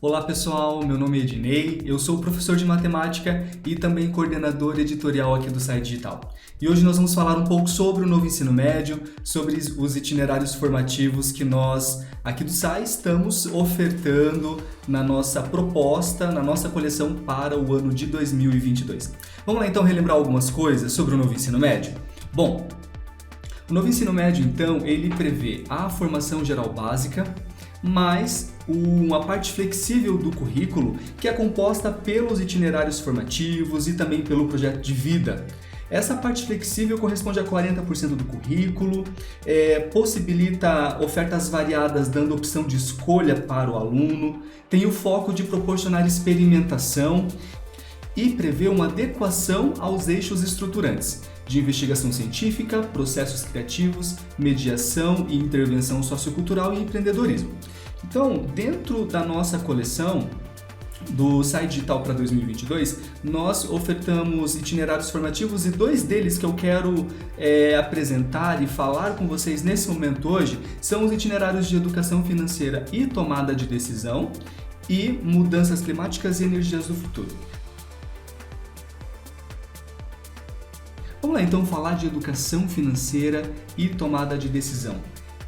Olá pessoal, meu nome é Ednei, eu sou professor de matemática e também coordenador editorial aqui do site digital. E hoje nós vamos falar um pouco sobre o novo ensino médio, sobre os itinerários formativos que nós aqui do site estamos ofertando na nossa proposta, na nossa coleção para o ano de 2022. Vamos lá então relembrar algumas coisas sobre o novo ensino médio? Bom, o novo ensino médio então ele prevê a formação geral básica, mais uma parte flexível do currículo que é composta pelos itinerários formativos e também pelo projeto de vida. Essa parte flexível corresponde a 40% do currículo, possibilita ofertas variadas dando opção de escolha para o aluno, tem o foco de proporcionar experimentação e prevê uma adequação aos eixos estruturantes de investigação científica, processos criativos, mediação e intervenção sociocultural e empreendedorismo. Então, dentro da nossa coleção do site digital para 2022, nós ofertamos itinerários formativos e dois deles que eu quero apresentar e falar com vocês nesse momento hoje são os itinerários de educação financeira e tomada de decisão e mudanças climáticas e energias do futuro. Vamos lá então falar de educação financeira e tomada de decisão.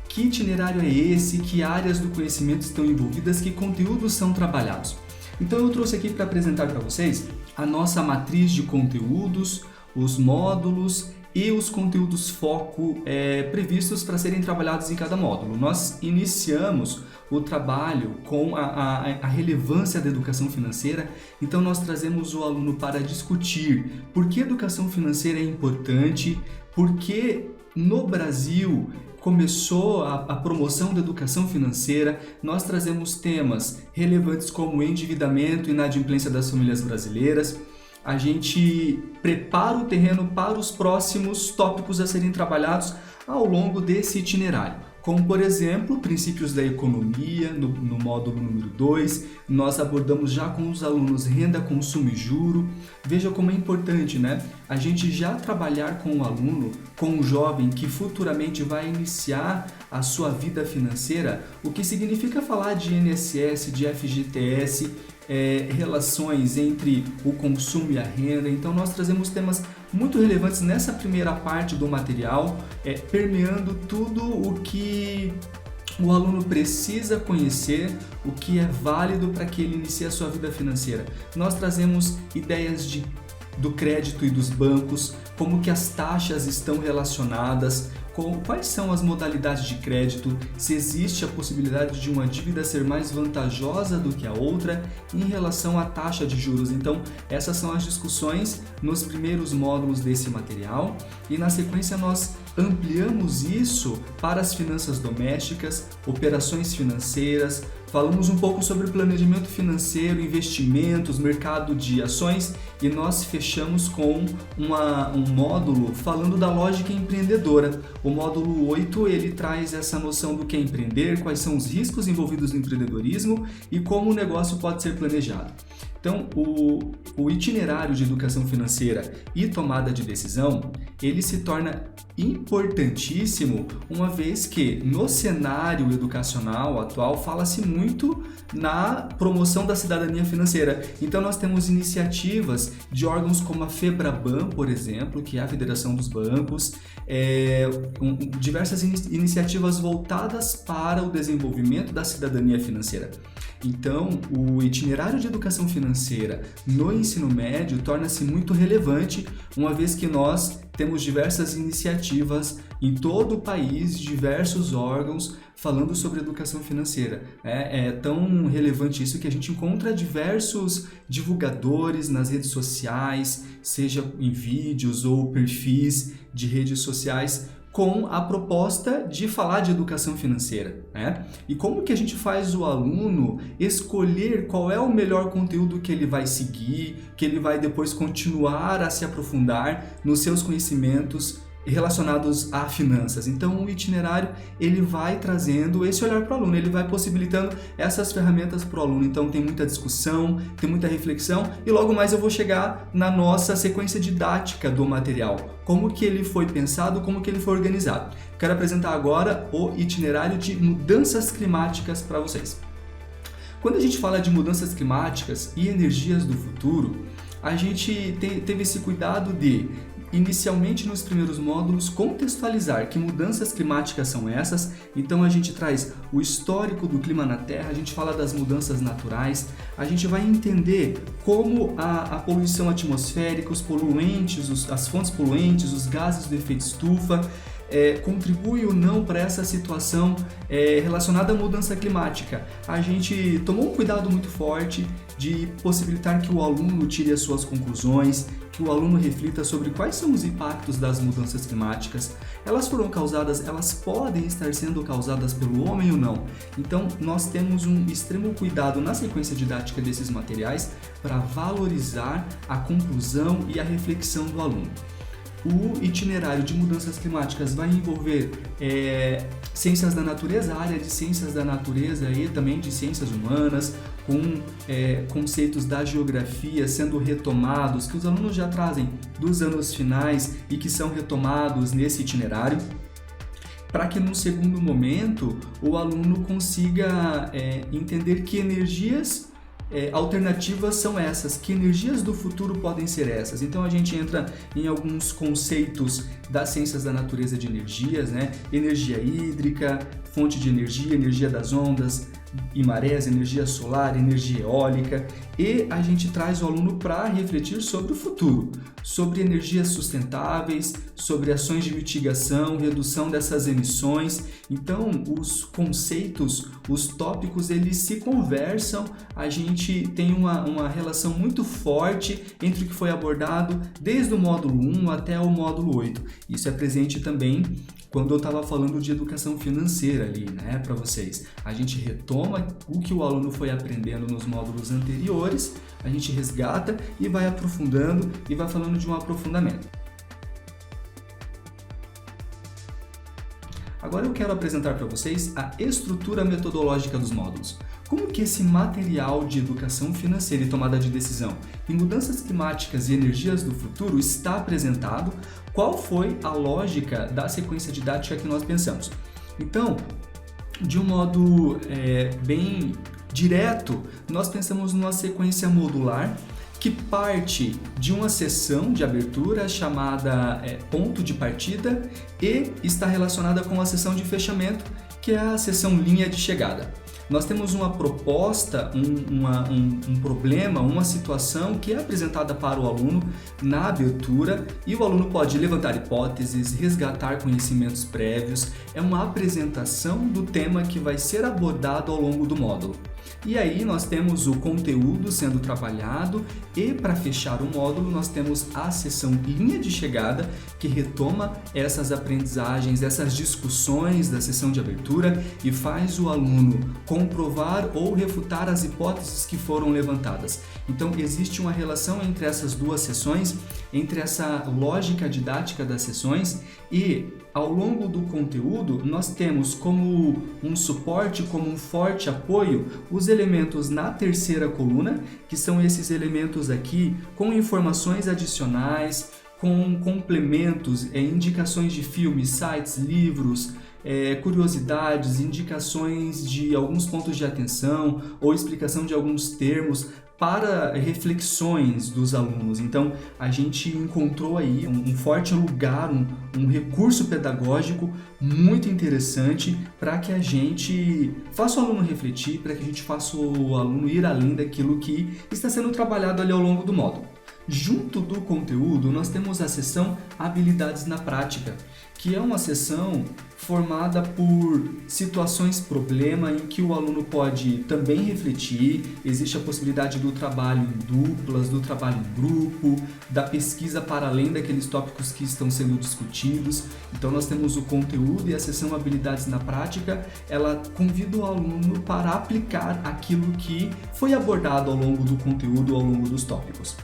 Que itinerário é esse? Que áreas do conhecimento estão envolvidas? Que conteúdos são trabalhados? Então eu trouxe aqui para apresentar para vocês a nossa matriz de conteúdos, os módulos e os conteúdos foco previstos para serem trabalhados em cada módulo. Nós iniciamos o trabalho com a relevância da educação financeira, então nós trazemos o aluno para discutir por que educação financeira é importante, por que no Brasil começou a promoção da educação financeira. Nós trazemos temas relevantes como endividamento e inadimplência das famílias brasileiras. A gente prepara o terreno para os próximos tópicos a serem trabalhados ao longo desse itinerário, como por exemplo, princípios da economia, no módulo número 2, nós abordamos já com os alunos renda, consumo e juro. Veja como é importante, né? A gente já trabalhar com o aluno, com o jovem que futuramente vai iniciar a sua vida financeira, o que significa falar de INSS, de FGTS, relações entre o consumo e a renda. Então nós trazemos temas muito relevantes nessa primeira parte do material, permeando tudo o que o aluno precisa conhecer, o que é válido para que ele inicie a sua vida financeira. Nós trazemos ideias do crédito e dos bancos, como que as taxas estão relacionadas, quais são as modalidades de crédito, se existe a possibilidade de uma dívida ser mais vantajosa do que a outra em relação à taxa de juros. Então, essas são as discussões nos primeiros módulos desse material e na sequência nós ampliamos isso para as finanças domésticas, operações financeiras, falamos um pouco sobre planejamento financeiro, investimentos, mercado de ações e nós fechamos com um módulo falando da lógica empreendedora. O módulo 8 ele traz essa noção do que é empreender, quais são os riscos envolvidos no empreendedorismo e como o negócio pode ser planejado. Então, o itinerário de educação financeira e tomada de decisão, ele se torna importantíssimo, uma vez que no cenário educacional atual fala-se muito na promoção da cidadania financeira. Então nós temos iniciativas de órgãos como a FEBRABAN, por exemplo, que é a Federação dos Bancos, diversas iniciativas voltadas para o desenvolvimento da cidadania financeira. Então, o itinerário de educação financeira no ensino médio torna-se muito relevante, uma vez que nós temos diversas iniciativas em todo o país, diversos órgãos falando sobre educação financeira. É tão relevante isso que a gente encontra diversos divulgadores nas redes sociais, seja em vídeos ou perfis de redes sociais, com a proposta de falar de educação financeira, né? E como que a gente faz o aluno escolher qual é o melhor conteúdo que ele vai seguir, que ele vai depois continuar a se aprofundar nos seus conhecimentos relacionados a finanças. Então o itinerário ele vai trazendo esse olhar para o aluno, ele vai possibilitando essas ferramentas para o aluno. Então tem muita discussão, tem muita reflexão e logo mais eu vou chegar na nossa sequência didática do material, como que ele foi pensado, como que ele foi organizado. Quero apresentar agora o itinerário de mudanças climáticas para vocês. Quando a gente fala de mudanças climáticas e energias do futuro, a gente teve esse cuidado de, inicialmente nos primeiros módulos, contextualizar que mudanças climáticas são essas. Então a gente traz o histórico do clima na Terra, a gente fala das mudanças naturais, a gente vai entender como a poluição atmosférica, os poluentes, as fontes poluentes, os gases do efeito estufa, contribui ou não para essa situação relacionada à mudança climática. A gente tomou um cuidado muito forte de possibilitar que o aluno tire as suas conclusões, que o aluno reflita sobre quais são os impactos das mudanças climáticas. Elas foram causadas, elas podem estar sendo causadas pelo homem ou não. Então, nós temos um extremo cuidado na sequência didática desses materiais para valorizar a conclusão e a reflexão do aluno. O itinerário de mudanças climáticas vai envolver ciências da natureza, a área de ciências da natureza e também de ciências humanas, com conceitos da geografia sendo retomados, que os alunos já trazem dos anos finais e que são retomados nesse itinerário, para que no segundo momento o aluno consiga entender que energias alternativas são essas, que energias do futuro podem ser essas. Então a gente entra em alguns conceitos das ciências da natureza de energias, né? Energia hídrica, fonte de energia, energia das ondas e marés, energia solar, energia eólica, e a gente traz o aluno para refletir sobre o futuro, sobre energias sustentáveis, sobre ações de mitigação, redução dessas emissões. Então, os conceitos, os tópicos, eles se conversam, a gente tem uma relação muito forte entre o que foi abordado desde o módulo 1 até o módulo 8. Isso é presente também quando eu estava falando de educação financeira ali, né, para vocês. A gente retoma o que o aluno foi aprendendo nos módulos anteriores, a gente resgata e vai aprofundando e vai falando de um aprofundamento. Agora eu quero apresentar para vocês a estrutura metodológica dos módulos. Como que esse material de educação financeira e tomada de decisão em mudanças climáticas e energias do futuro está apresentado? Qual foi a lógica da sequência didática que nós pensamos? Então, de um modo bem direto, nós pensamos numa sequência modular que parte de uma sessão de abertura chamada ponto de partida e está relacionada com a sessão de fechamento, que é a sessão linha de chegada. Nós temos uma proposta, um problema, uma situação que é apresentada para o aluno na abertura e o aluno pode levantar hipóteses, resgatar conhecimentos prévios. É uma apresentação do tema que vai ser abordado ao longo do módulo. E aí nós temos o conteúdo sendo trabalhado e para fechar o módulo nós temos a sessão linha de chegada que retoma essas aprendizagens, essas discussões da sessão de abertura e faz o aluno comprovar ou refutar as hipóteses que foram levantadas. Então existe uma relação entre essas duas sessões, entre essa lógica didática das sessões e ao longo do conteúdo nós temos como um suporte, como um forte apoio, os elementos na terceira coluna, que são esses elementos aqui com informações adicionais, com complementos, indicações de filmes, sites, livros, curiosidades, indicações de alguns pontos de atenção ou explicação de alguns termos para reflexões dos alunos. Então, a gente encontrou aí um forte lugar, um recurso pedagógico muito interessante para que a gente faça o aluno refletir, para que a gente faça o aluno ir além daquilo que está sendo trabalhado ali ao longo do módulo. Junto do conteúdo, nós temos a sessão Habilidades na Prática, que é uma sessão formada por situações problema em que o aluno pode também refletir. Existe a possibilidade do trabalho em duplas, do trabalho em grupo, da pesquisa para além daqueles tópicos que estão sendo discutidos. Então nós temos o conteúdo e a sessão Habilidades na Prática, ela convida o aluno para aplicar aquilo que foi abordado ao longo do conteúdo, ao longo dos tópicos.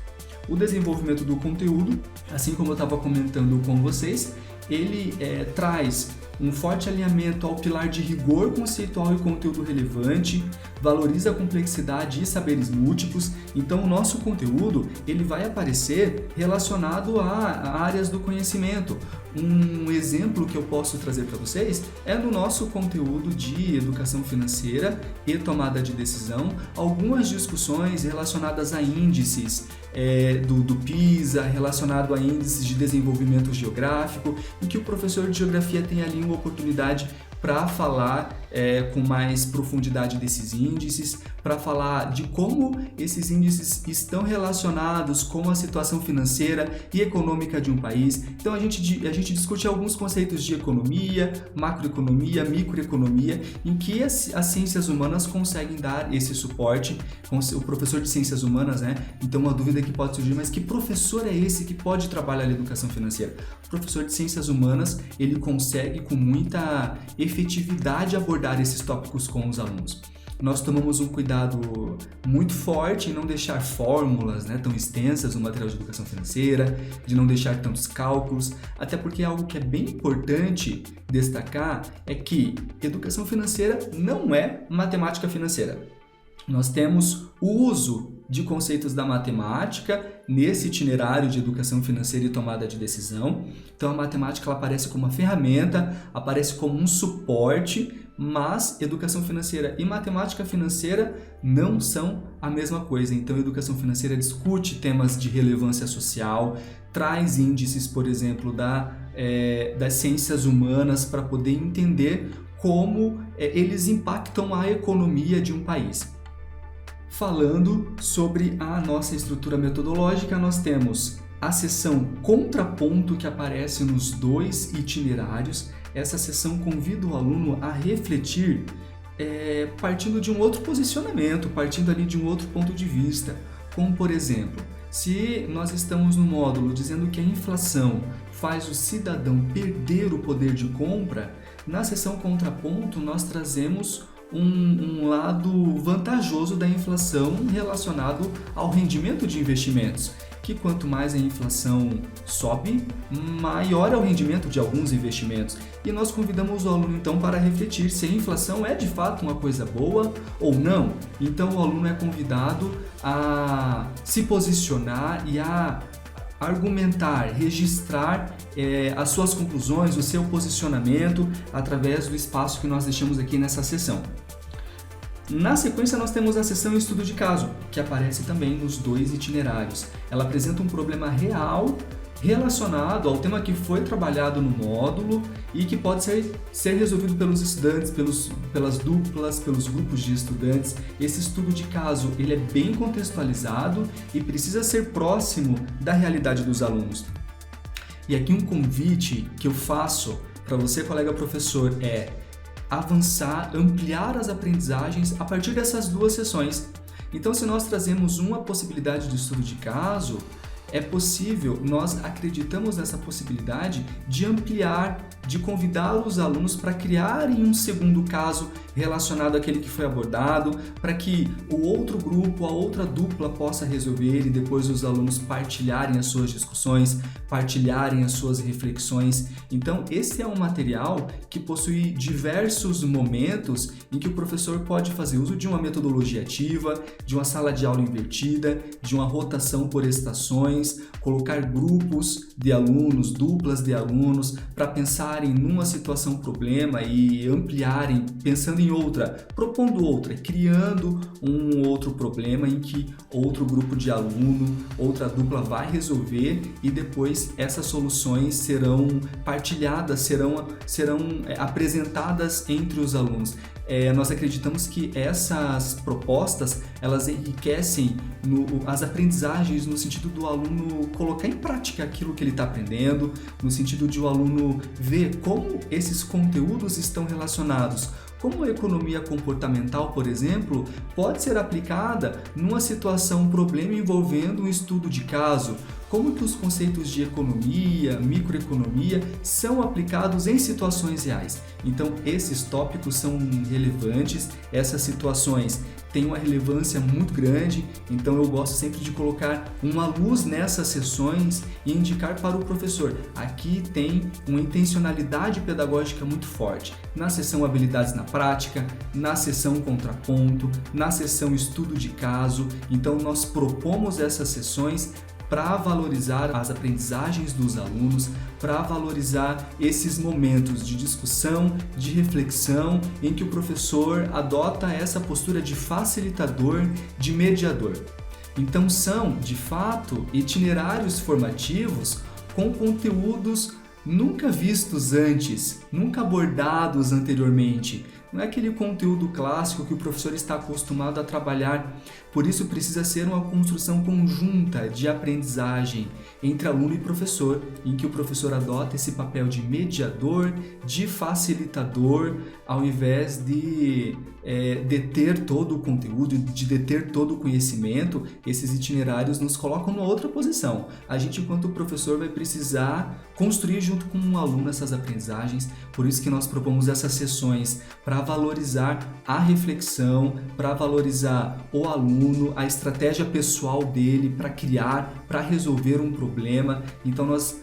O desenvolvimento do conteúdo, assim como eu estava comentando com vocês, ele traz um forte alinhamento ao pilar de rigor conceitual e conteúdo relevante, valoriza a complexidade e saberes múltiplos. Então o nosso conteúdo ele vai aparecer relacionado a áreas do conhecimento, Um exemplo que eu posso trazer para vocês é no nosso conteúdo de educação financeira e tomada de decisão, algumas discussões relacionadas a índices do PISA, relacionado a índices de desenvolvimento geográfico, em que o professor de geografia tem ali uma oportunidade para falar com mais profundidade desses índices, para falar de como esses índices estão relacionados com a situação financeira e econômica de um país. Então a gente discute alguns conceitos de economia, macroeconomia, microeconomia, em que as ciências humanas conseguem dar esse suporte. O professor de ciências humanas, né? Então uma dúvida que pode surgir, mas que professor é esse que pode trabalhar a educação financeira? O professor de ciências humanas, ele consegue com muita efetividade abordar esses tópicos com os alunos. Nós tomamos um cuidado muito forte em não deixar fórmulas, né, tão extensas no material de educação financeira, de não deixar tantos cálculos, até porque algo que é bem importante destacar é que educação financeira não é matemática financeira. Nós temos o uso de conceitos da matemática nesse itinerário de educação financeira e tomada de decisão. Então a matemática ela aparece como uma ferramenta, aparece como um suporte, mas educação financeira e matemática financeira não são a mesma coisa. Então a educação financeira discute temas de relevância social, traz índices, por exemplo, das ciências humanas para poder entender como eles impactam a economia de um país. Falando sobre a nossa estrutura metodológica, nós temos a seção contraponto que aparece nos 2 itinerários. Essa seção convida o aluno a refletir partindo de um outro posicionamento, partindo ali de um outro ponto de vista. Como, por exemplo, se nós estamos no módulo dizendo que a inflação faz o cidadão perder o poder de compra, na seção contraponto nós trazemos um lado vantajoso da inflação relacionado ao rendimento de investimentos, que quanto mais a inflação sobe, maior é o rendimento de alguns investimentos. E nós convidamos o aluno então para refletir se a inflação é de fato uma coisa boa ou não. Então o aluno é convidado a se posicionar e a argumentar, registrar as suas conclusões, o seu posicionamento através do espaço que nós deixamos aqui nessa sessão. Na sequência nós temos a sessão Estudo de Caso, que aparece também nos 2 itinerários. Ela apresenta um problema real relacionado ao tema que foi trabalhado no módulo e que pode ser resolvido pelos estudantes, pelas duplas, pelos grupos de estudantes. Esse estudo de caso ele é bem contextualizado e precisa ser próximo da realidade dos alunos. E aqui um convite que eu faço para você, colega professor, é avançar, ampliar as aprendizagens a partir dessas 2 sessões. Então, se nós trazemos uma possibilidade de estudo de caso, é possível, nós acreditamos nessa possibilidade de ampliar, de convidar os alunos para criarem um segundo caso relacionado àquele que foi abordado, para que o outro grupo, a outra dupla possa resolver e depois os alunos partilharem as suas discussões, partilharem as suas reflexões. Então, esse é um material que possui diversos momentos em que o professor pode fazer uso de uma metodologia ativa, de uma sala de aula invertida, de uma rotação por estações, colocar grupos de alunos, duplas de alunos, para pensarem numa situação problema e ampliarem, pensando em outra, propondo outra, criando um outro problema em que outro grupo de aluno, outra dupla vai resolver e depois essas soluções serão partilhadas, serão apresentadas entre os alunos. Nós acreditamos que essas propostas, elas enriquecem as aprendizagens no sentido do aluno colocar em prática aquilo que ele está aprendendo, no sentido de o aluno ver como esses conteúdos estão relacionados. Como a economia comportamental, por exemplo, pode ser aplicada numa situação, problema envolvendo um estudo de caso. Como que os conceitos de economia, microeconomia são aplicados em situações reais. Então, esses tópicos são relevantes, essas situações têm uma relevância muito grande, então eu gosto sempre de colocar uma luz nessas sessões e indicar para o professor, aqui tem uma intencionalidade pedagógica muito forte. Na sessão Habilidades na Prática, na sessão Contraponto, na sessão Estudo de Caso, então nós propomos essas sessões para valorizar as aprendizagens dos alunos, para valorizar esses momentos de discussão, de reflexão, em que o professor adota essa postura de facilitador, de mediador. Então são, de fato, itinerários formativos com conteúdos nunca vistos antes, nunca abordados anteriormente. Não é aquele conteúdo clássico que o professor está acostumado a trabalhar. Por isso precisa ser uma construção conjunta de aprendizagem entre aluno e professor, em que o professor adota esse papel de mediador, de facilitador, ao invés de deter todo o conteúdo, de deter todo o conhecimento. Esses itinerários nos colocam numa outra posição. A gente, enquanto professor, vai precisar construir junto com um aluno essas aprendizagens. Por isso que nós propomos essas sessões para valorizar a reflexão, para valorizar o aluno, a estratégia pessoal dele para criar, para resolver um problema. Então nós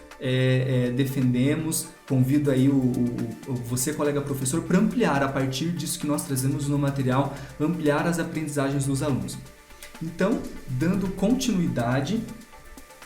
defendemos, convido aí você, colega professor, para ampliar, a partir disso que nós trazemos no material, ampliar as aprendizagens dos alunos. Então, dando continuidade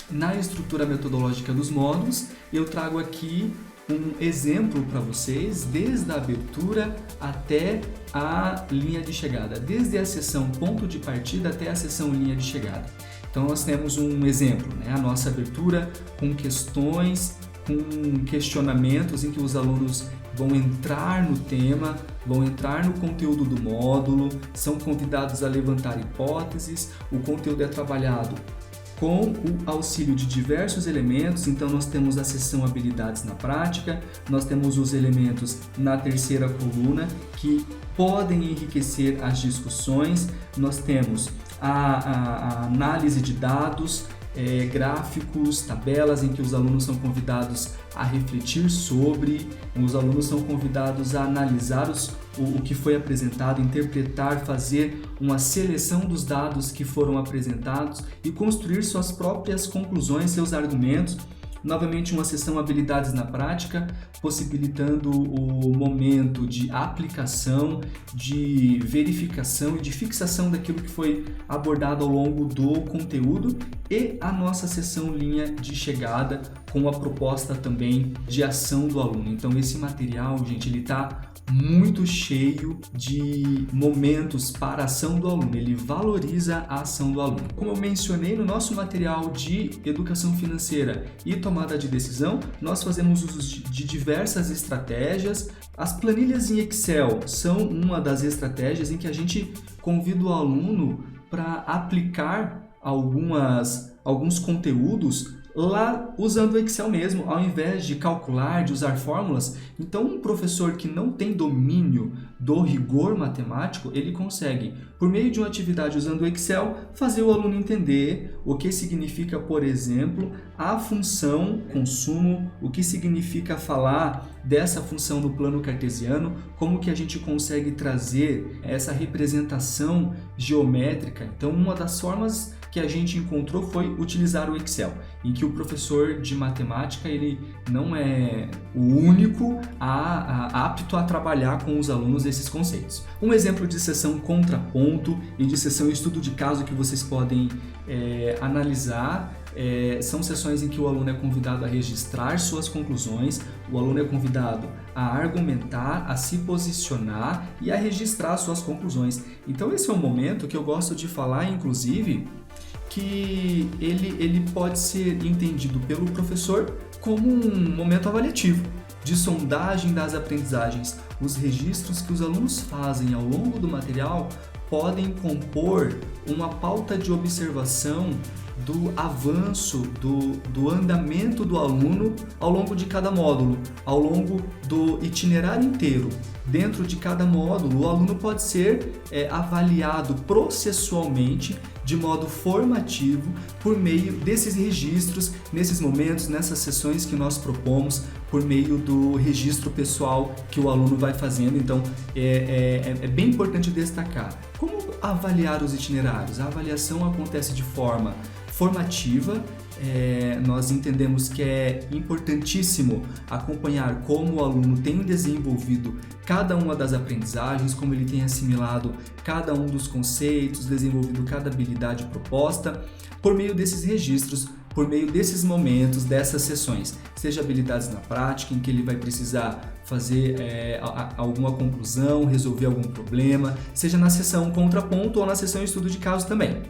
na estrutura metodológica dos módulos, eu trago aqui um exemplo para vocês, desde a abertura até a linha de chegada, desde a sessão ponto de partida até a sessão linha de chegada. Então nós temos um exemplo, a nossa abertura com questões, com questionamentos em que os alunos vão entrar no tema, vão entrar no conteúdo do módulo, são convidados a levantar hipóteses, o conteúdo é trabalhado com o auxílio de diversos elementos. Então nós temos a seção habilidades na prática, nós temos os elementos na terceira coluna que podem enriquecer as discussões, nós temos a análise de dados, gráficos, tabelas em que os alunos são convidados a refletir sobre, os alunos são convidados a analisar o que foi apresentado, interpretar, fazer uma seleção dos dados que foram apresentados e construir suas próprias conclusões, seus argumentos. Novamente, uma sessão habilidades na prática, possibilitando o momento de aplicação, de verificação e de fixação daquilo que foi abordado ao longo do conteúdo, e a nossa sessão linha de chegada, com a proposta também de ação do aluno. Então esse material, gente, ele está muito cheio de momentos para a ação do aluno, ele valoriza a ação do aluno. Como eu mencionei, no nosso material de educação financeira e tomada de decisão, nós fazemos uso de diversas estratégias. As planilhas em Excel são uma das estratégias em que a gente convida o aluno para aplicar alguns conteúdos lá usando o Excel mesmo, ao invés de calcular, de usar fórmulas. Então um professor que não tem domínio do rigor matemático, ele consegue, por meio de uma atividade usando o Excel, fazer o aluno entender o que significa, por exemplo, a função consumo, o que significa falar dessa função no plano cartesiano, como que a gente consegue trazer essa representação geométrica. Então uma das formas que a gente encontrou foi utilizar o Excel, em que o professor de matemática ele não é o único apto a trabalhar com os alunos esses conceitos. Um exemplo de sessão contraponto e de sessão estudo de caso que vocês podem analisar são sessões em que o aluno é convidado a registrar suas conclusões, o aluno é convidado a argumentar, a se posicionar e a registrar suas conclusões. Então esse é um momento que eu gosto de falar, inclusive, que ele pode ser entendido pelo professor como um momento avaliativo, de sondagem das aprendizagens. Os registros que os alunos fazem ao longo do material podem compor uma pauta de observação do avanço, do andamento do aluno ao longo de cada módulo, ao longo do itinerário inteiro. Dentro de cada módulo, o aluno pode ser avaliado processualmente, de modo formativo, por meio desses registros, nesses momentos, nessas sessões que nós propomos, por meio do registro pessoal que o aluno vai fazendo. Então, é bem importante destacar. Como avaliar os itinerários? A avaliação acontece de forma formativa. Nós entendemos que é importantíssimo acompanhar como o aluno tem desenvolvido cada uma das aprendizagens, como ele tem assimilado cada um dos conceitos, desenvolvido cada habilidade proposta. Por meio desses registros, por meio desses momentos, dessas sessões, seja habilidades na prática, em que ele vai precisar fazer alguma conclusão, resolver algum problema, seja na sessão contraponto ou na sessão estudo de caso também.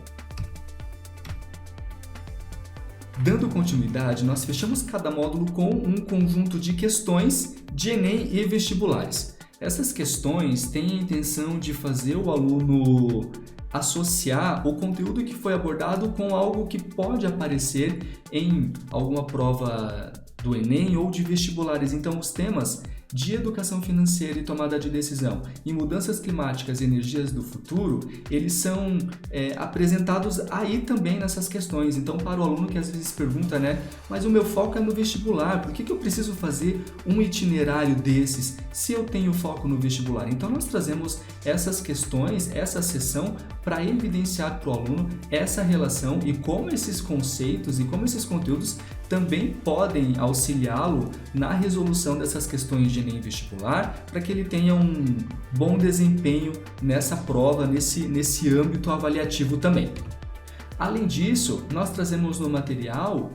Dando continuidade, nós fechamos cada módulo com um conjunto de questões de Enem e vestibulares. Essas questões têm a intenção de fazer o aluno associar o conteúdo que foi abordado com algo que pode aparecer em alguma prova do Enem ou de vestibulares. Então, os temas de educação financeira e tomada de decisão e mudanças climáticas e energias do futuro, eles são apresentados aí também nessas questões. Então, para o aluno que às vezes pergunta, mas o meu foco é no vestibular, por que eu preciso fazer um itinerário desses se eu tenho foco no vestibular? Então, nós trazemos essas questões, essa sessão, para evidenciar para o aluno essa relação e como esses conceitos e como esses conteúdos também podem auxiliá-lo na resolução dessas questões de Enem vestibular, para que ele tenha um bom desempenho nessa prova, nesse âmbito avaliativo também. Além disso, nós trazemos no material,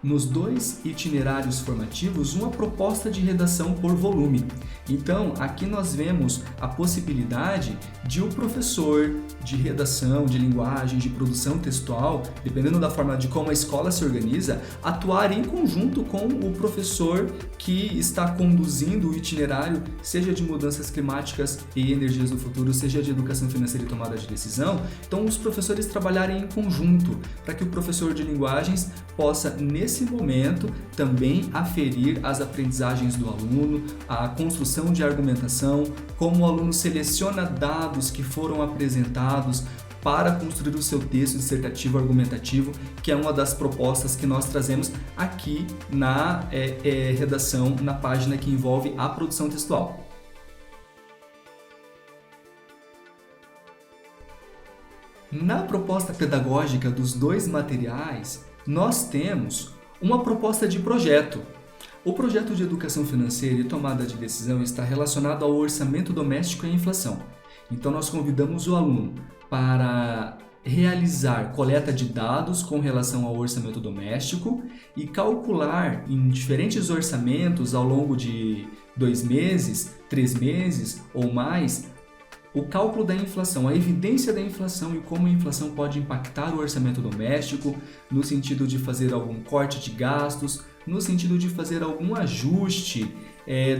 nos 2 itinerários formativos, uma proposta de redação por volume. Então, aqui nós vemos a possibilidade de o professor de redação, de linguagem, de produção textual, dependendo da forma de como a escola se organiza, atuar em conjunto com o professor que está conduzindo o itinerário, seja de mudanças climáticas e energias do futuro, seja de educação financeira e tomada de decisão. Então, os professores trabalharem em conjunto, para que o professor de linguagens possa, nesse momento, também aferir as aprendizagens do aluno, a construção de argumentação, como o aluno seleciona dados que foram apresentados para construir o seu texto dissertativo argumentativo, que é uma das propostas que nós trazemos aqui na redação, na página que envolve a produção textual. Na proposta pedagógica dos 2 materiais, nós temos uma proposta de projeto. O projeto de educação financeira e tomada de decisão está relacionado ao orçamento doméstico e à inflação. Então, nós convidamos o aluno para realizar coleta de dados com relação ao orçamento doméstico e calcular em diferentes orçamentos ao longo de 2 meses, 3 meses ou mais, o cálculo da inflação, a evidência da inflação e como a inflação pode impactar o orçamento doméstico, no sentido de fazer algum corte de gastos, no sentido de fazer algum ajuste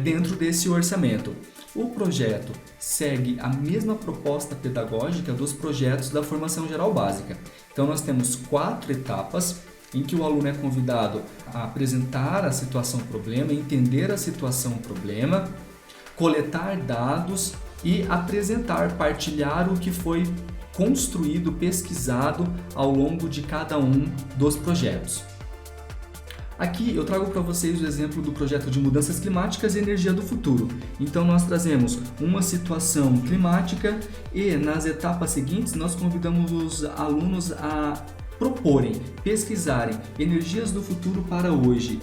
dentro desse orçamento. O projeto segue a mesma proposta pedagógica dos projetos da formação geral básica. Então, nós temos 4 etapas em que o aluno é convidado a apresentar a situação problema, entender a situação problema, coletar dados e apresentar, partilhar o que foi construído, pesquisado ao longo de cada um dos projetos. Aqui eu trago para vocês o exemplo do projeto de mudanças climáticas e energia do futuro. Então nós trazemos uma situação climática e nas etapas seguintes nós convidamos os alunos a proporem, pesquisarem energias do futuro para hoje.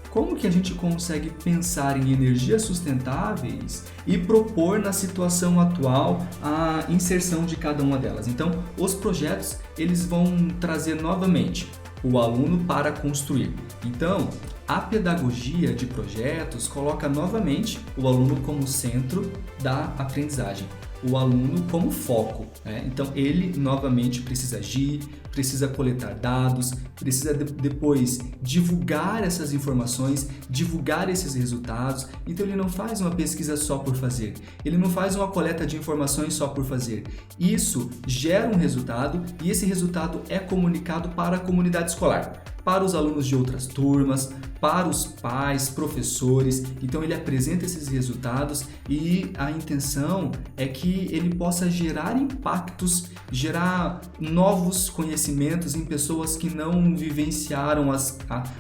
Como que a gente consegue pensar em energias sustentáveis e propor na situação atual a inserção de cada uma delas? Então, os projetos eles vão trazer novamente o aluno para construir. Então, a pedagogia de projetos coloca novamente o aluno como centro da aprendizagem, o aluno como foco, Então, ele novamente precisa agir, precisa coletar dados, precisa depois divulgar essas informações, divulgar esses resultados. Então, ele não faz uma pesquisa só por fazer, ele não faz uma coleta de informações só por fazer. Isso gera um resultado e esse resultado é comunicado para a comunidade escolar, para os alunos de outras turmas, para os pais, professores. Então ele apresenta esses resultados e a intenção é que ele possa gerar impactos, gerar novos conhecimentos em pessoas que não vivenciaram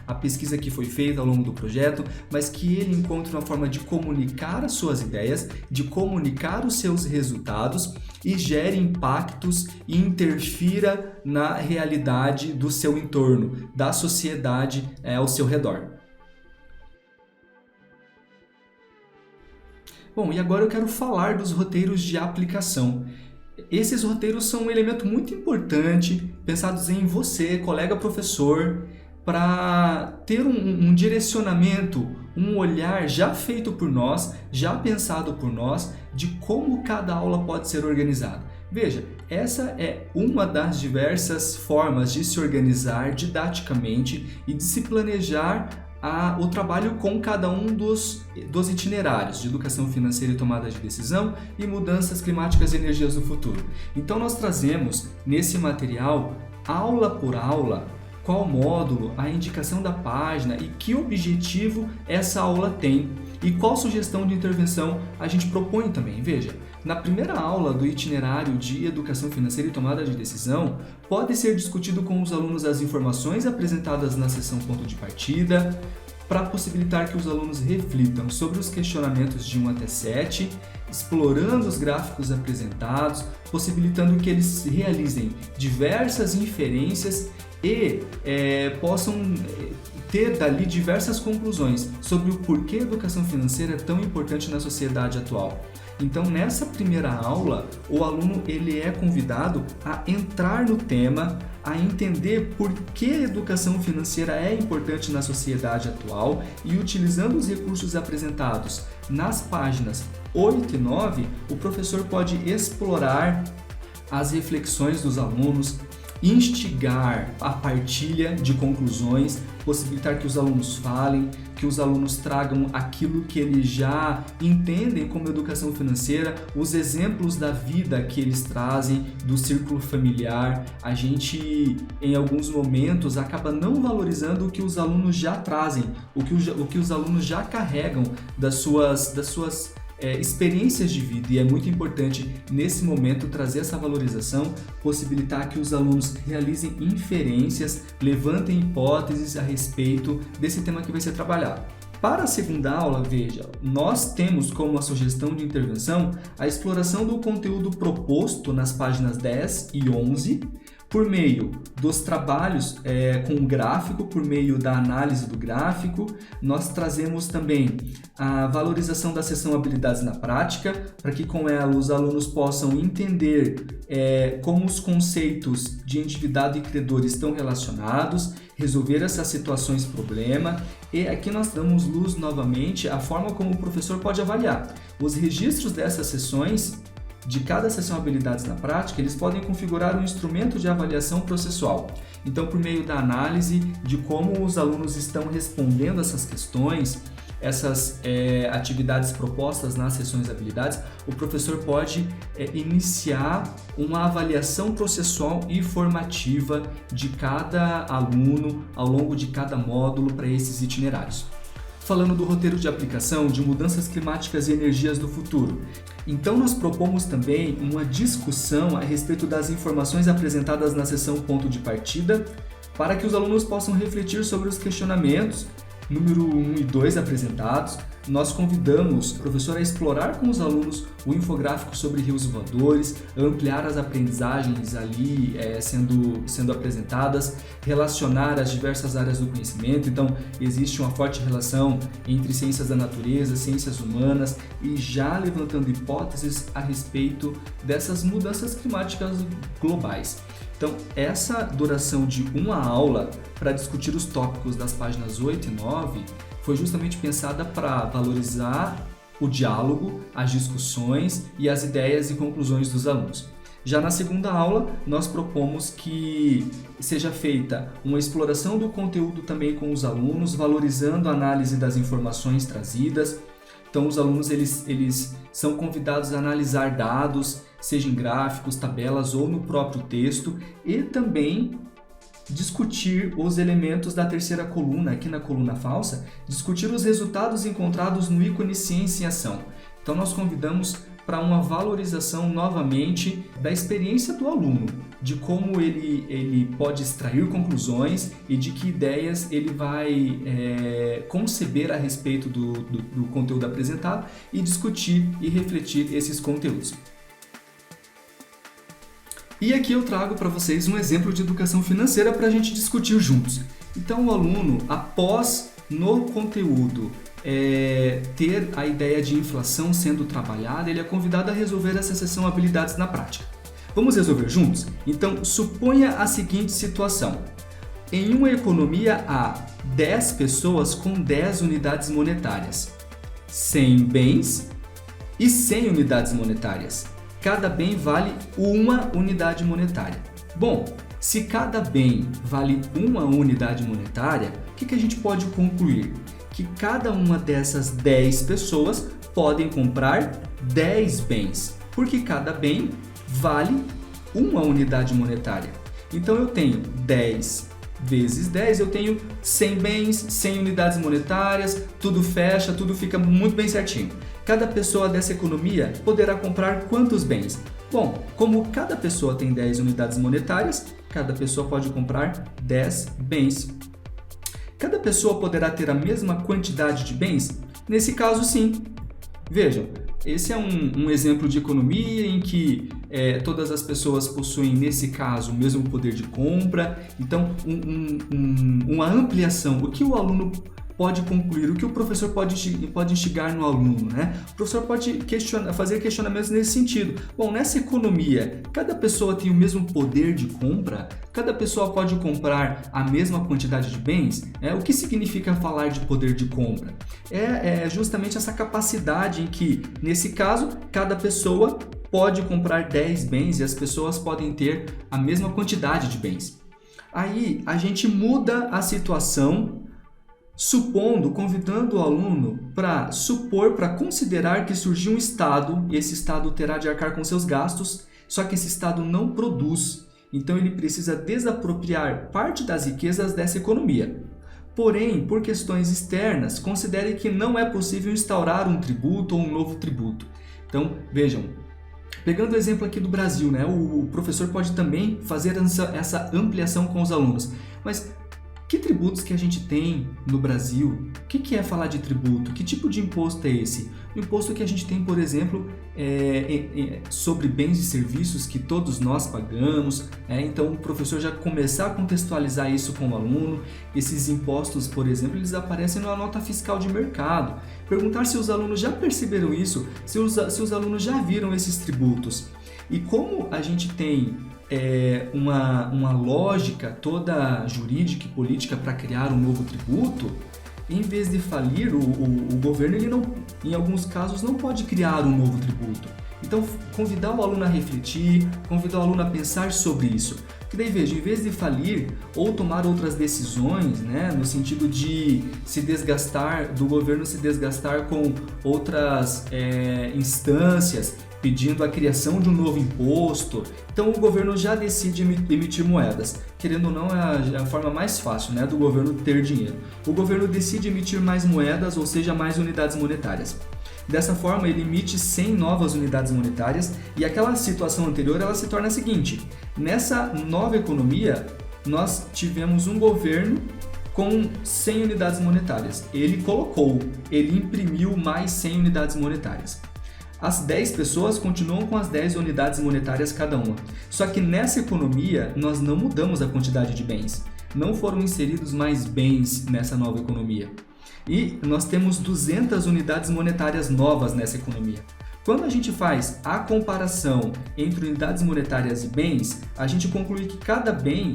a pesquisa que foi feita ao longo do projeto, mas que ele encontre uma forma de comunicar as suas ideias, de comunicar os seus resultados e gere impactos e interfira na realidade do seu entorno, da sociedade ao seu redor. Bom, e agora eu quero falar dos roteiros de aplicação. Esses roteiros são um elemento muito importante, pensados em você, colega professor, para ter um direcionamento, um olhar já feito por nós, já pensado por nós, de como cada aula pode ser organizada. Veja, essa é uma das diversas formas de se organizar didaticamente e de se planejar o trabalho com cada um dos itinerários de educação financeira e tomada de decisão e mudanças climáticas e energias do futuro. Então nós trazemos nesse material, aula por aula, qual módulo, a indicação da página e que objetivo essa aula tem e qual sugestão de intervenção a gente propõe também. Veja, na primeira aula do itinerário de educação financeira e tomada de decisão, pode ser discutido com os alunos as informações apresentadas na sessão ponto de partida, para possibilitar que os alunos reflitam sobre os questionamentos de 1 até 7, explorando os gráficos apresentados, possibilitando que eles realizem diversas inferências e possam ter dali diversas conclusões sobre o porquê a educação financeira é tão importante na sociedade atual. Então, nessa primeira aula, o aluno ele é convidado a entrar no tema, a entender por que a educação financeira é importante na sociedade atual e, utilizando os recursos apresentados nas páginas 8 e 9, o professor pode explorar as reflexões dos alunos, instigar a partilha de conclusões, possibilitar que os alunos falem, que os alunos tragam aquilo que eles já entendem como educação financeira, os exemplos da vida que eles trazem do círculo familiar. A gente, em alguns momentos, acaba não valorizando o que os alunos já trazem, o que os alunos já carregam das suas experiências de vida, e é muito importante nesse momento trazer essa valorização, possibilitar que os alunos realizem inferências, levantem hipóteses a respeito desse tema que vai ser trabalhado. Para a segunda aula, veja, nós temos como a sugestão de intervenção a exploração do conteúdo proposto nas páginas 10 e 11, por meio dos trabalhos com gráfico, por meio da análise do gráfico. Nós trazemos também a valorização da seção Habilidades na Prática, para que com ela os alunos possam entender como os conceitos de endividado e credor estão relacionados, resolver essas situações problema. E aqui nós damos luz novamente à forma como o professor pode avaliar. Os registros dessas sessões, de cada sessão Habilidades na Prática, eles podem configurar um instrumento de avaliação processual. Então, por meio da análise de como os alunos estão respondendo essas questões, essas atividades propostas nas sessões Habilidades, o professor pode iniciar uma avaliação processual e formativa de cada aluno ao longo de cada módulo para esses itinerários. Falando do roteiro de aplicação de mudanças climáticas e energias do futuro. Então nós propomos também uma discussão a respeito das informações apresentadas na sessão ponto de partida, para que os alunos possam refletir sobre os questionamentos número 1 e 2 apresentados. Nós convidamos o professor a explorar com os alunos o infográfico sobre rios voadores, ampliar as aprendizagens ali sendo apresentadas, relacionar as diversas áreas do conhecimento. Então, existe uma forte relação entre ciências da natureza, ciências humanas, e já levantando hipóteses a respeito dessas mudanças climáticas globais. Então, essa duração de uma aula para discutir os tópicos das páginas 8 e 9 foi justamente pensada para valorizar o diálogo, as discussões e as ideias e conclusões dos alunos. Já na segunda aula, nós propomos que seja feita uma exploração do conteúdo também com os alunos, valorizando a análise das informações trazidas. Então, os alunos eles são convidados a analisar dados, seja em gráficos, tabelas ou no próprio texto, e também discutir os elementos da terceira coluna, aqui na coluna falsa, discutir os resultados encontrados no ícone Ciência em Ação. Então, nós convidamos para uma valorização novamente da experiência do aluno, de como ele pode extrair conclusões e de que ideias ele vai conceber a respeito do conteúdo apresentado e discutir e refletir esses conteúdos. E aqui eu trago para vocês um exemplo de educação financeira para a gente discutir juntos. Então, o aluno, após no conteúdo ter a ideia de inflação sendo trabalhada, ele é convidado a resolver essa sessão Habilidades na Prática. Vamos resolver juntos? Então, suponha a seguinte situação. Em uma economia há 10 pessoas com 10 unidades monetárias, 100 bens e 100 unidades monetárias. Cada bem vale uma unidade monetária. Bom, se cada bem vale uma unidade monetária, o que a gente pode concluir? Que cada uma dessas 10 pessoas podem comprar 10 bens, porque cada bem vale uma unidade monetária. Então eu tenho 10 vezes 10, eu tenho 100 bens, 100 unidades monetárias, tudo fecha, tudo fica muito bem certinho. Cada pessoa dessa economia poderá comprar quantos bens? Bom, como cada pessoa tem 10 unidades monetárias, cada pessoa pode comprar 10 bens. Cada pessoa poderá ter a mesma quantidade de bens? Nesse caso, sim. Vejam, esse é um exemplo de economia em que todas as pessoas possuem, nesse caso, o mesmo poder de compra. Então, uma ampliação. O que o aluno pode concluir? O que o professor pode instigar no aluno, né? O professor pode fazer questionamentos nesse sentido. Bom, nessa economia, cada pessoa tem o mesmo poder de compra? Cada pessoa pode comprar a mesma quantidade de bens? O que significa falar de poder de compra? É justamente essa capacidade em que, nesse caso, cada pessoa pode comprar 10 bens e as pessoas podem ter a mesma quantidade de bens. Aí, a gente muda a situação convidando o aluno para considerar que surgiu um Estado e esse Estado terá de arcar com seus gastos, só que esse Estado não produz, então ele precisa desapropriar parte das riquezas dessa economia. Porém, por questões externas, considere que não é possível instaurar um tributo ou um novo tributo. Então, vejam, pegando o exemplo aqui do Brasil, né, o professor pode também fazer essa ampliação com os alunos, mas que tributos que a gente tem no Brasil? O que é falar de tributo? Que tipo de imposto é esse? O imposto que a gente tem, por exemplo, sobre bens e serviços que todos nós pagamos. Então, o professor já começar a contextualizar isso com o aluno. Esses impostos, por exemplo, eles aparecem na nota fiscal de mercado. Perguntar se os alunos já perceberam isso, se os alunos já viram esses tributos. E como a gente tem uma lógica toda jurídica e política para criar um novo tributo, em vez de falir, o governo, ele não, em alguns casos, não pode criar um novo tributo. Então, convidar o aluno a refletir, convidar o aluno a pensar sobre isso. Porque daí, veja, em vez de falir ou tomar outras decisões, né, no sentido de do governo se desgastar com outras instâncias, pedindo a criação de um novo imposto, então o governo já decide emitir moedas. Querendo ou não, é a forma mais fácil, né, do governo ter dinheiro. O governo decide emitir mais moedas, ou seja, mais unidades monetárias. Dessa forma, ele emite 100 novas unidades monetárias e aquela situação anterior ela se torna a seguinte: nessa nova economia, nós tivemos um governo com 100 unidades monetárias. Ele imprimiu mais 100 unidades monetárias. As 10 pessoas continuam com as 10 unidades monetárias cada uma. Só que nessa economia, nós não mudamos a quantidade de bens. Não foram inseridos mais bens nessa nova economia. E nós temos 200 unidades monetárias novas nessa economia. Quando a gente faz a comparação entre unidades monetárias e bens, a gente conclui que cada bem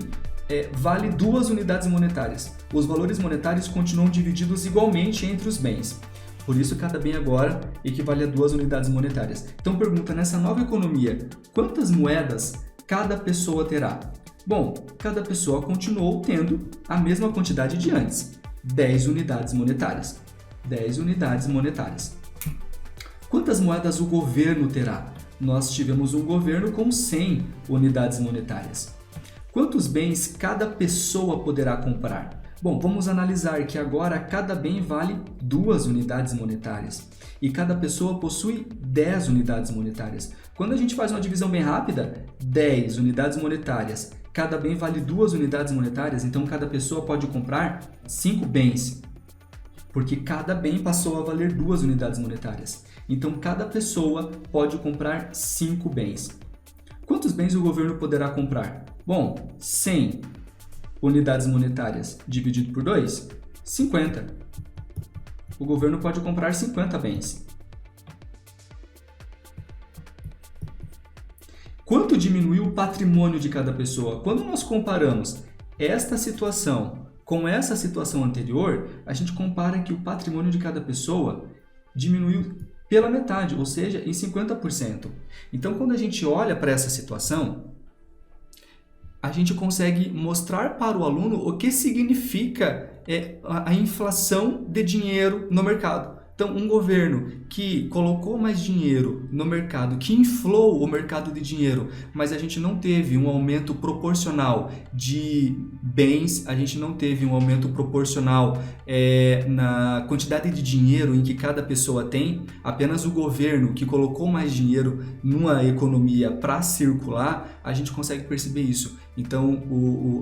vale 2 unidades monetárias. Os valores monetários continuam divididos igualmente entre os bens. Por isso, cada bem agora equivale a 2 unidades monetárias. Então, pergunta, nessa nova economia, quantas moedas cada pessoa terá? Bom, cada pessoa continuou tendo a mesma quantidade de antes, 10 unidades monetárias. 10 unidades monetárias. Quantas moedas o governo terá? Nós tivemos um governo com 100 unidades monetárias. Quantos bens cada pessoa poderá comprar? Bom, vamos analisar que agora cada bem vale 2 unidades monetárias e cada pessoa possui 10 unidades monetárias. Quando a gente faz uma divisão bem rápida, 10 unidades monetárias, cada bem vale 2 unidades monetárias, então cada pessoa pode comprar 5 bens, porque cada bem passou a valer 2 unidades monetárias. Então cada pessoa pode comprar 5 bens. Quantos bens o governo poderá comprar? Bom, 100 unidades monetárias dividido por 2, 50. O governo pode comprar 50 bens. Quanto diminuiu o patrimônio de cada pessoa? Quando nós comparamos esta situação com essa situação anterior, a gente compara que o patrimônio de cada pessoa diminuiu pela metade, ou seja, em 50%. Então, quando a gente olha para essa situação, a gente consegue mostrar para o aluno o que significa a inflação de dinheiro no mercado. Então, um governo que colocou mais dinheiro no mercado, que inflou o mercado de dinheiro, mas a gente não teve um aumento proporcional de bens, a gente não teve um aumento proporcional na quantidade de dinheiro em que cada pessoa tem, apenas o governo que colocou mais dinheiro numa economia para circular, a gente consegue perceber isso. Então,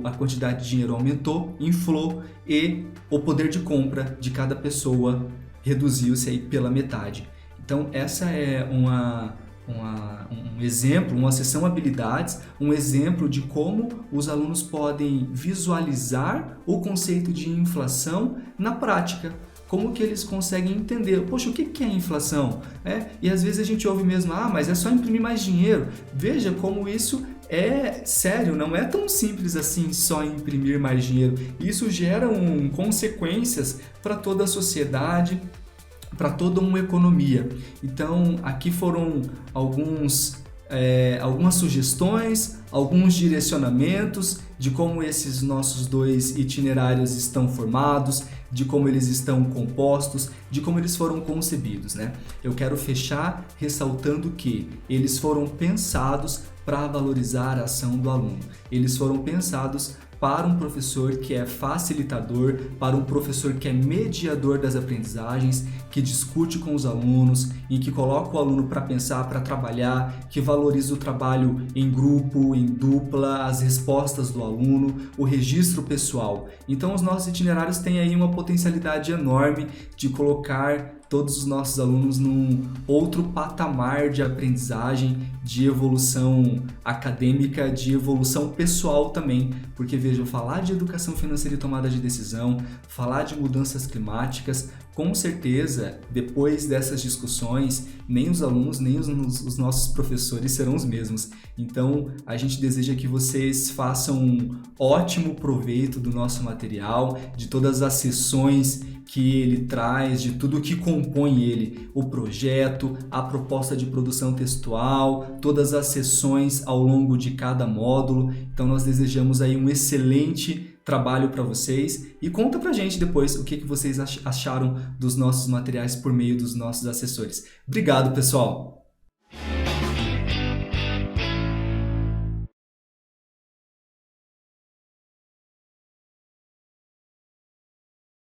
a quantidade de dinheiro aumentou, inflou e o poder de compra de cada pessoa reduziu-se aí pela metade. Então, essa é um exemplo, uma seção habilidades, um exemplo de como os alunos podem visualizar o conceito de inflação na prática. Como que eles conseguem entender, poxa, o que é inflação? E às vezes a gente ouve mesmo, mas é só imprimir mais dinheiro. Veja como isso é sério, não é tão simples assim só imprimir mais dinheiro. Isso gera consequências para toda a sociedade, para toda uma economia. Então, aqui foram algumas sugestões, alguns direcionamentos de como esses nossos dois itinerários estão formados, de como eles estão compostos, de como eles foram concebidos, né? Eu quero fechar ressaltando que eles foram pensados para valorizar a ação do aluno. Eles foram pensados para um professor que é facilitador, para um professor que é mediador das aprendizagens, que discute com os alunos, e que coloca o aluno para pensar, para trabalhar, que valoriza o trabalho em grupo, em dupla, as respostas do aluno, o registro pessoal. Então, os nossos itinerários têm aí uma potencialidade enorme de colocar todos os nossos alunos num outro patamar de aprendizagem, de evolução acadêmica, de evolução pessoal também, porque vejam, falar de educação financeira e tomada de decisão, falar de mudanças climáticas, com certeza, depois dessas discussões, nem os alunos, nem os nossos professores serão os mesmos. Então, a gente deseja que vocês façam um ótimo proveito do nosso material, de todas as sessões que ele traz, de tudo que compõe ele, o projeto, a proposta de produção textual, todas as sessões ao longo de cada módulo. Então nós desejamos aí um excelente trabalho para vocês e conta pra gente depois o que vocês acharam dos nossos materiais por meio dos nossos assessores. Obrigado, pessoal!